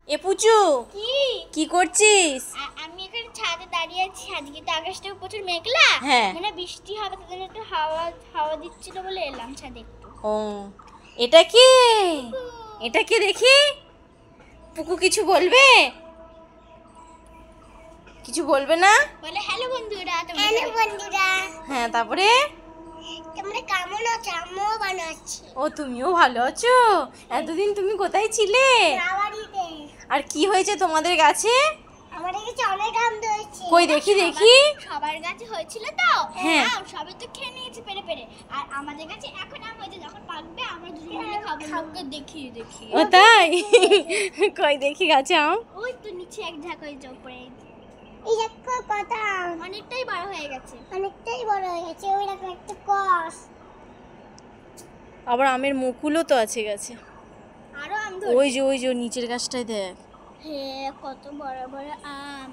এ পুচু, কি কি করছিস? আমি এখানে ছাদে দাঁড়িয়ে আছি। আজকে তো আকাশটা প্রচুর মেঘলা, হ্যাঁ। মানে বৃষ্টি হবে, তার একটু হাওয়া হাওয়া দিচ্ছিল বলে এলাম ছাদে একটু। ও, এটা কি? এটা কি দেখি? পুকু কিছু বলবে? কিছু বলবে না? বলে হ্যালো বন্ধুরা। হ্যালো বন্ধুরা, হ্যাঁ, তারপরে? তোমরা কেমন আছো? আমিও ভালো আছি। ও, তুমিও ভালো আছো? এতদিন তুমি কোথায় ছিলে? বাড়িতে। আর কি হয়েছে তোমাদের গাছে? আমাদের কাছে অনেক আম ধরেছে। কই দেখি দেখি। সবার গাছে হয়েছিল তো, হ্যাঁ। আম সবাই তো খেয়ে নিয়েছে পেরে পেরে। আর আমাদের কাছে এখন আম হয়েছে, যখন পাকবে আমরা দুজন মিলে খাবো। লোককে দেখিয়ে দেখিয়ে। ও তাই? কই দেখি গাছে আম। ওই তো নিচে এক ঝাঁক হয়েছে উপরে। এই দেখো কত আম, অনেকটাই বড় হয়ে গেছে। অনেকটাই বড় হয়ে গেছে। ওই দেখো একটা কস। আবার আমের মুকুলও তো আছে গাছে। আরো আম ওই ধরেছে। যে ওই যে নিচের গাছটায় দেখ। হে, কত বড় বড় আম।